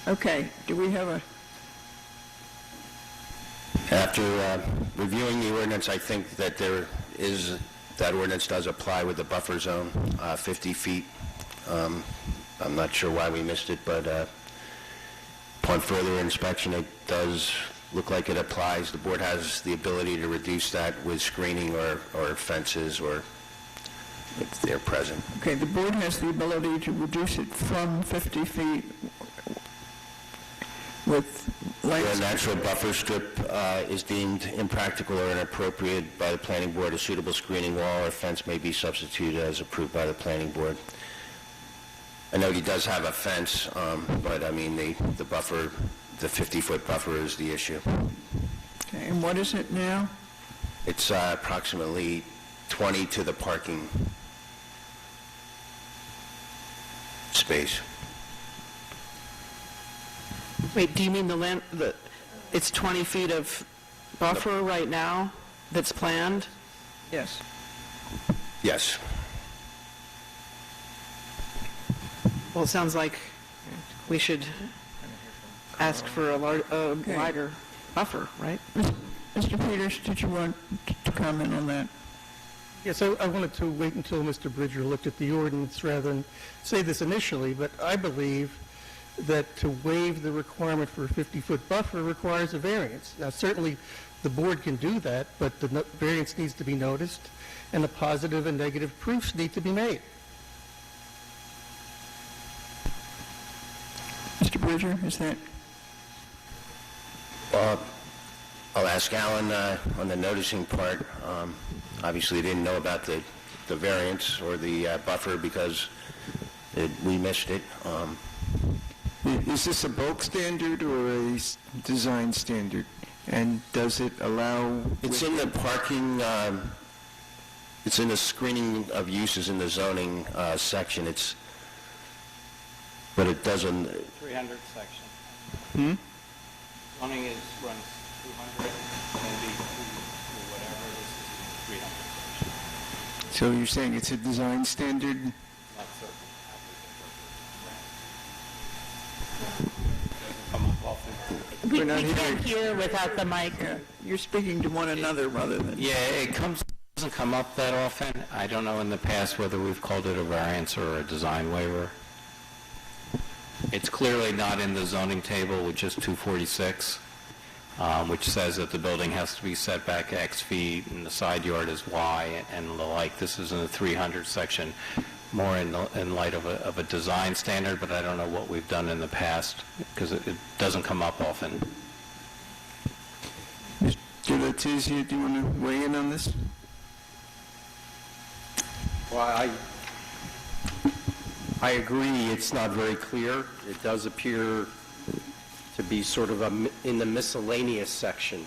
Okay, do we have a, After reviewing the ordinance, I think that that ordinance does apply with the buffer zone, 50 feet. I'm not sure why we missed it, but upon further inspection, it does look like it applies. The board has the ability to reduce that with screening or fences, or if they're present. okay, the board has the ability to reduce it from 50 feet with Where a lights. natural buffer strip is deemed impractical or inappropriate by the planning board, a suitable screening wall or fence may be substituted as approved by the planning board. I know he does have a fence, but I mean, the buffer, the 50-foot buffer is the issue. Okay, and what is it now? It's approximately 20 to the parking space. Wait, do you mean it's 20 feet of buffer right now that's planned? Yes. Yes. Well, it sounds like we should ask for a wider buffer, right? Mr. Peters, did you want to comment on that? Yes, I wanted to wait until Mr. Bridger looked at the ordinance rather than say this initially, but I believe that to waive the requirement for a 50-foot buffer requires a variance. Now, certainly the board can do that, but the variance needs to be noticed, and the positive and negative proofs need to be made. Mr. Bridger, is that? I'll ask Alan on the noticing part. Obviously, didn't know about the variance or the buffer because we missed it. Is this a bulk standard or a design standard? And does it allow... It's in the parking, it's in the screening of uses in the zoning section. But it doesn't... 300 section. Zoning runs 200, can be whatever. This is 300 section. So you're saying it's a design standard? Not certain. Come up often. We not can't hear without the mic. You're speaking to one another rather than... Yeah, it doesn't come up that often. I don't know in the past whether we've called it a variance or a design waiver. It's clearly not in the zoning table, which is 246, which says that the building has to be set back X feet and the side yard is Y and the like. This is in the 300 section, more in light of a design standard, but I don't know what we've done in the past because it doesn't come up often. Mr. Letizia, do you want to weigh in on this? Well, I agree it's not very clear. It does appear to be sort of in the miscellaneous section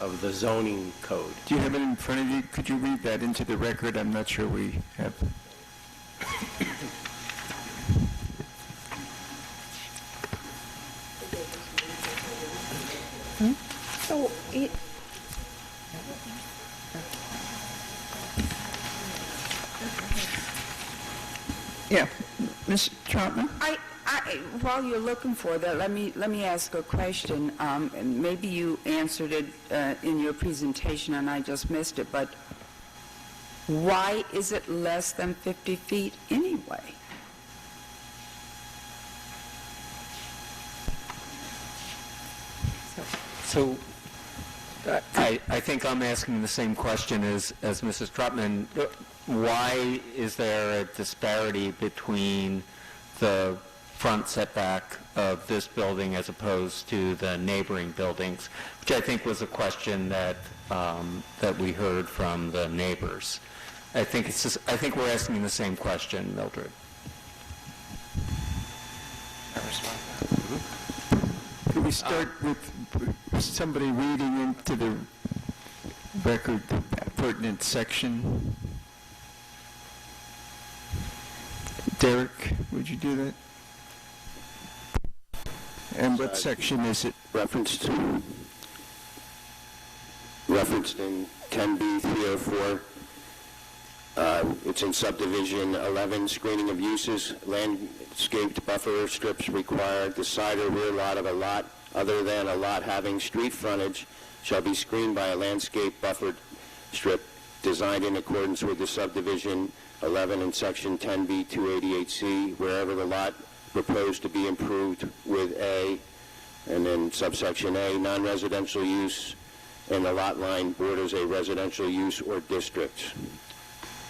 of the zoning code. Do you have it in front of you? Could you read that into the record? I'm not sure we have. So Yeah, Ms. Troutman? While you're looking for that, let me ask a question. And maybe you answered it in your presentation and I just missed it, but why is it less than 50 feet anyway? So I think I'm asking the same question as Mrs. Trotman. Why is there a disparity between the front setback of this building as opposed to the neighboring buildings, which I think was a question that we heard from the neighbors. I think we're asking the same question, Mildred. Could we start with somebody reading into the record the pertinent section? Derek, would you do that? And what section is it? Referenced in 10B 304, It's in subdivision 11, screening of uses, landscaped buffer strips required. The side or rear lot of a lot other than a lot having street frontage shall be screened by a landscape buffered strip designed in accordance with the subdivision 11 and section 10B 288C, wherever the lot proposed to be improved with a, and then subsection A, non-residential use, and the lot line borders a residential use or district,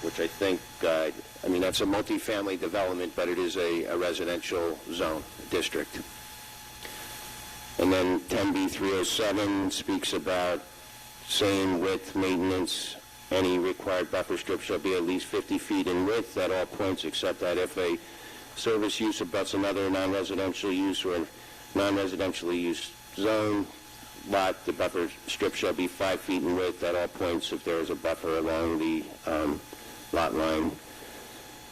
which I think, that's a multifamily development, but it is a residential zone, district. And then 10B 307 speaks about same width maintenance. Any required buffer strip shall be at least 50 feet in width at all points, except that if a service use abuts another non-residential use or non-residentially used zone lot, the buffer strip shall be 5 feet in width at all points if there is a buffer along the lot line,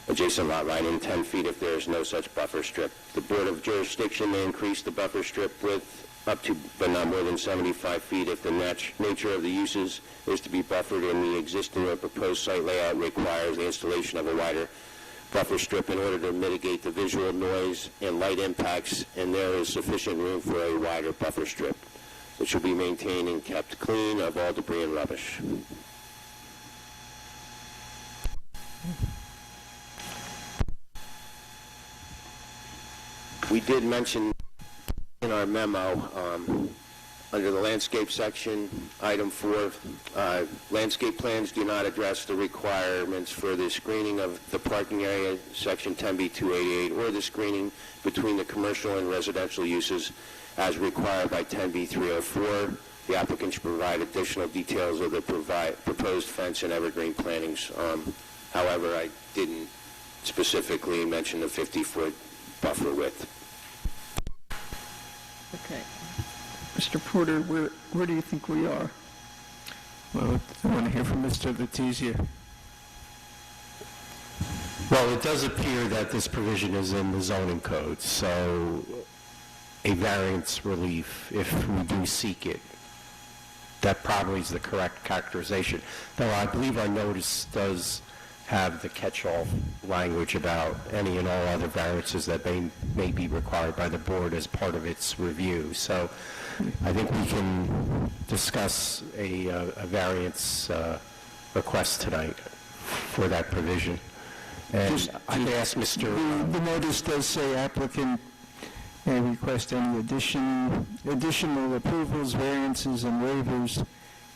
adjacent lot line, and 10 feet if there is no such buffer strip. The Board of Jurisdiction may increase the buffer strip width up to, but not more than 75 feet if the nature of the uses is to be buffered and the existing or proposed site layout requires the installation of a wider buffer strip in order to mitigate the visual noise and light impacts, and there is sufficient room for a wider buffer strip. It should be maintained and kept clean of all debris and rubbish. We did mention in our memo, under the landscape section, item 4, landscape plans do not address the requirements for the screening of the parking area, section 10B 288, or the screening between the commercial and residential uses as required by 10B 304. The applicant should provide additional details of the proposed fence and evergreen plantings. However, I didn't specifically mention the 50-foot buffer width. Okay. Mr. Porter, where do you think we are? Well, I want to hear from Mr. Letizia. Well, it does appear that this provision is in the zoning code, so a variance relief, if we do seek it, that probably is the correct characterization. Though I believe our notice does have the catch-all language about any and all other variances that may be required by the board as part of its review. So I think we can discuss a variance request tonight for that provision. And I could ask Mr. The notice does say applicant may request any additional approvals, variances, and waivers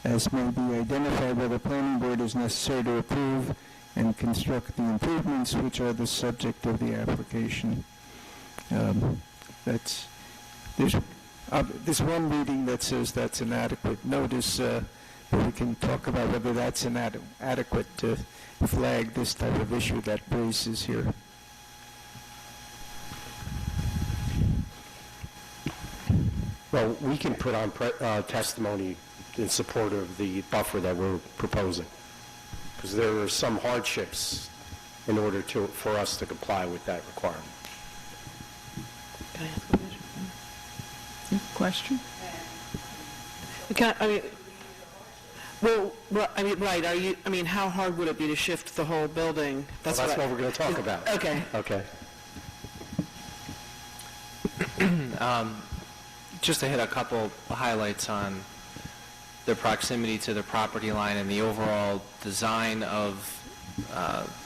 as may be identified by the planning board as necessary to approve and construct the improvements which are the subject of the application. There's one reading that says that's an adequate notice, but we can talk about whether that's adequate to flag this type of issue that raises here. Well, we can put on testimony in support of the buffer that we're proposing, because there are some hardships in order for us to comply with that requirement. Can I ask a question? Question? Right, how hard would it be to shift the whole building? That's what we're going to talk about. Okay. Okay. Just to hit a couple highlights on the proximity to the property line and the overall design of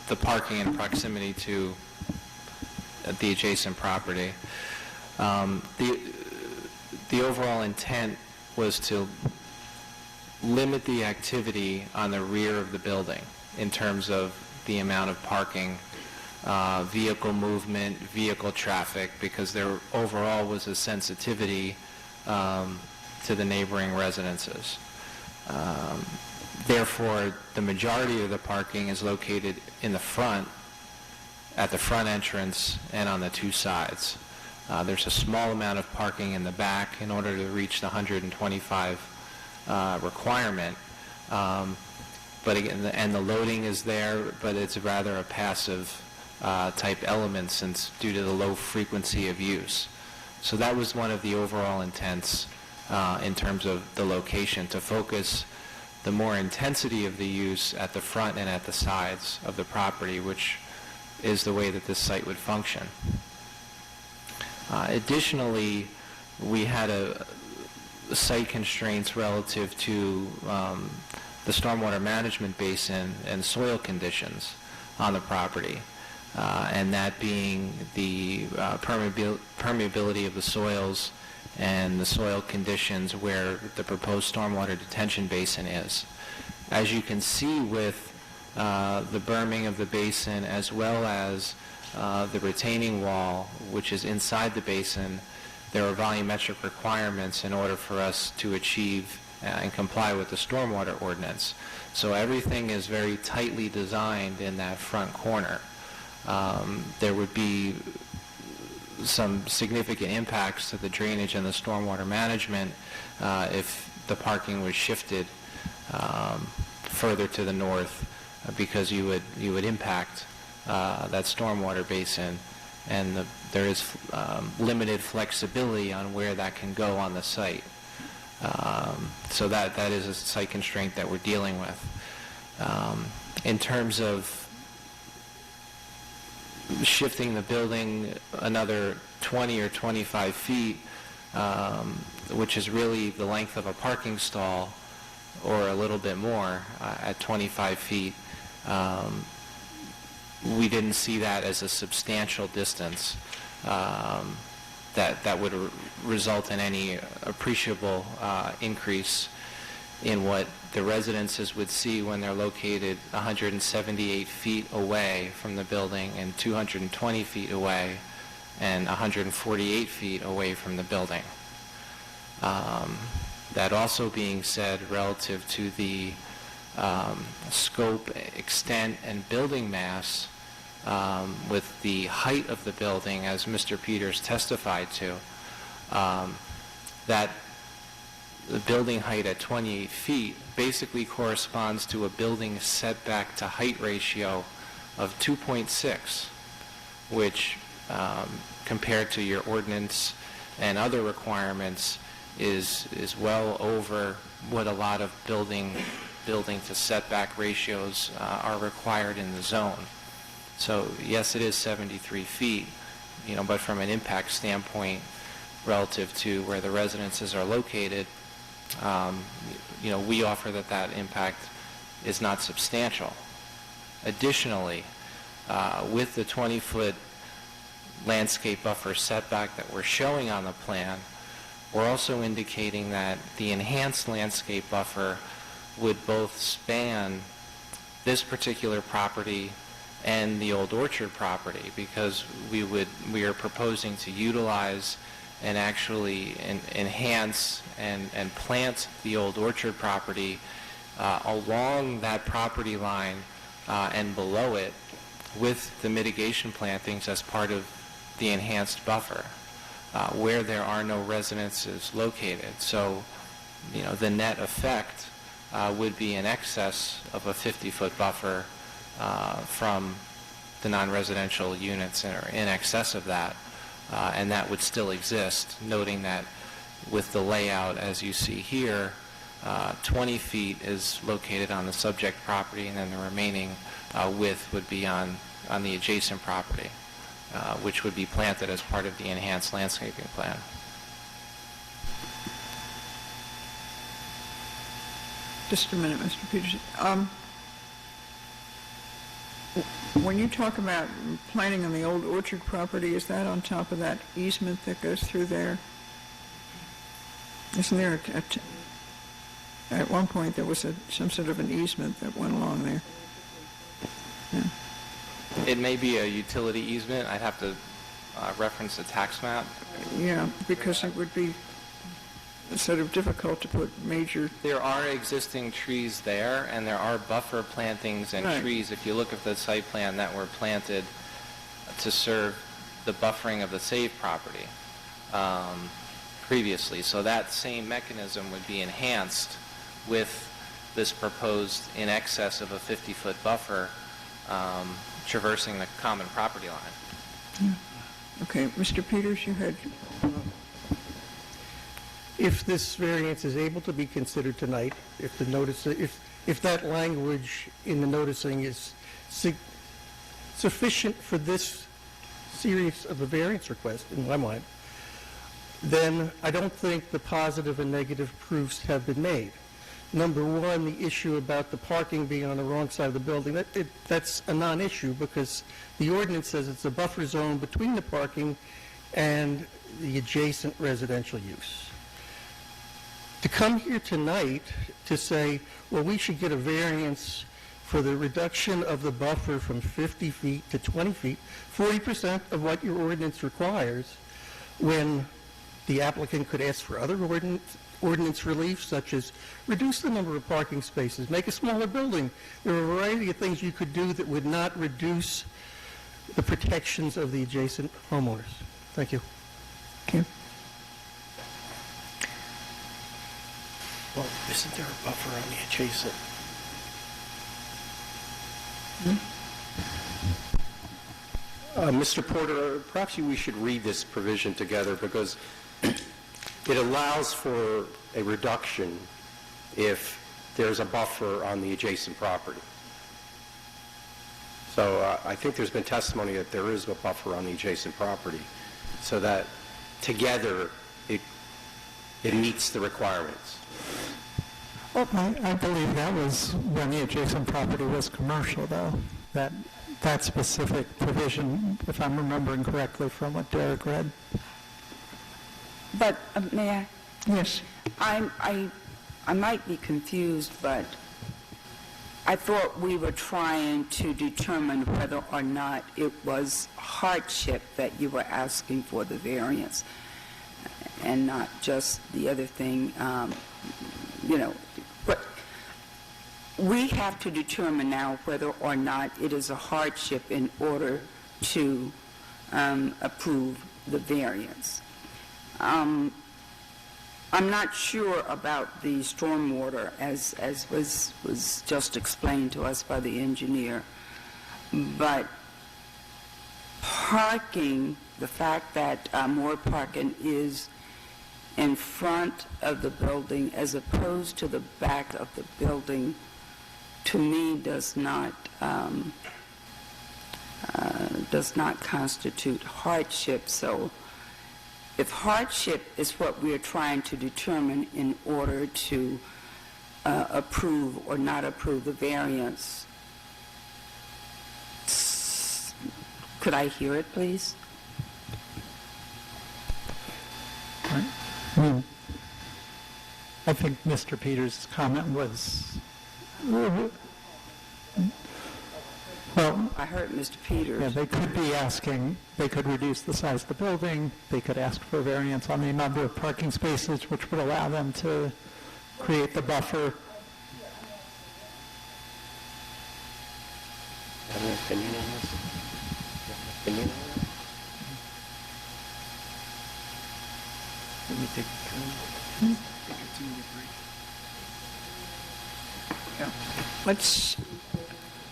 the parking and proximity to the adjacent property. The overall intent was to limit the activity on the rear of the building in terms of the amount of parking, vehicle movement, vehicle traffic, because there overall was a sensitivity to the neighboring residences. Therefore, the majority of the parking is located in the front, at the front entrance, and on the two sides. There's a small amount of parking in the back in order to reach the 125 requirement. But again, and the loading is there, but it's rather a passive type element since due to the low frequency of use. So that was one of the overall intents in terms of the location, to focus the more intensity of the use at the front and at the sides of the property, which is the way that this site would function. Additionally, we had site constraints relative to the stormwater management basin and soil conditions on the property, and that being the permeability of the soils and the soil conditions where the proposed stormwater detention basin is. As you can see with the berming of the basin as well as the retaining wall, which is inside the basin, there are volumetric requirements in order for us to achieve and comply with the stormwater ordinance. So everything is very tightly designed in that front corner. There would be some significant impacts to the drainage and the stormwater management if the parking was shifted further to the north, because you would impact that stormwater basin, and there is limited flexibility on where that can go on the site. So that is a site constraint that we're dealing with. In terms of shifting the building another 20 or 25 feet, which is really the length of a parking stall, or a little bit more at 25 feet, we didn't see that as a substantial distance that would result in any appreciable increase in what the residences would see when they're located 178 feet away from the building and 220 feet away and 148 feet away from the building. That also being said, relative to the scope, extent, and building mass, with the height of the building, as Mr. Peters testified to, that the building height at 28 feet basically corresponds to a building setback to height ratio of 2.6, which compared to your ordinance and other requirements is well over what a lot of building to setback ratios are required in the zone. So yes, it is 73 feet, but from an impact standpoint relative to where the residences are located, we offer that impact is not substantial. Additionally, with the 20-foot landscape buffer setback that we're showing on the plan, we're also indicating that the enhanced landscape buffer would both span this particular property and the Old Orchard property, because we are proposing to utilize and actually enhance and plant the Old Orchard property along that property line and below it with the mitigation plantings as part of the enhanced buffer, where there are no residences located. So, the net effect would be in excess of a 50-foot buffer from the non-residential units, or in excess of that, and that would still exist, noting that with the layout as you see here, 20 feet is located on the subject property, and then the remaining width would be on the adjacent property, which would be planted as part of the enhanced landscaping plan. Just a minute, Mr. Peters. When you talk about planting on the Old Orchard property, is that on top of that easement that goes through there? Isn't there at one point there was some sort of an easement that went along there? Yeah. It may be a utility easement. I'd have to reference the tax map. Yeah, because it would be sort of difficult to put major... There are existing trees there, and there are buffer plantings and Right. trees, if you look at the site plan, that were planted to serve the buffering of the SAVE property previously. So that same mechanism would be enhanced with this proposed in excess of a 50-foot buffer traversing the common property line. Okay, Mr. Peters, you had... if this variance is able to be considered tonight, if the notice, if that language in the noticing is sufficient for this series of a variance request, in my mind, then I don't think the positive and negative proofs have been made. Number one, the issue about the parking being on the wrong side of the building, that's a non-issue because the ordinance says it's a buffer zone between the parking and the adjacent residential use. To come here tonight to say, well, we should get a variance for the reduction of the buffer from 50 feet to 20 feet, 40% of what your ordinance requires, when the applicant could ask for other ordinance relief, such as reduce the number of parking spaces, make a smaller building. There are a variety of things you could do that would not reduce the protections of the adjacent homeowners. Thank you. Okay. Well, isn't there a buffer on the adjacent? Mr. Porter, perhaps we should read this provision together because it allows for a reduction if there's a buffer on the adjacent property. So I think there's been testimony that there is a buffer on the adjacent property, so that together it meets the requirements. Well, I believe that was when the adjacent property was commercial, though. That specific provision, if I'm remembering correctly from what Derek read. But, may I? Yes. I might be confused, but I thought we were trying to determine whether or not it was hardship that you were asking for the variance, and not just the other thing, But we have to determine now whether or not it is a hardship in order to approve the variance. I'm not sure about the stormwater as was just explained to us by the engineer, but parking, the fact that more parking is in front of the building as opposed to the back of the building, to me does not constitute hardship. So if hardship is what we are trying to determine in order to approve or not approve the variance, could I hear it, please? I think Mr. Peters' comment was, well, I heard Mr. Peters. yeah, they could be asking, they could reduce the size of the building, they could ask for a variance on the number of parking spaces, which would allow them to create the buffer. Have an opinion on this? Opinion on it? Let me take a turn. Let's,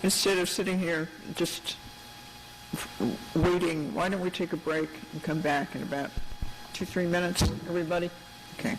instead of sitting here just waiting, why don't we take a break and come back in about 2-3 minutes, everybody? Okay.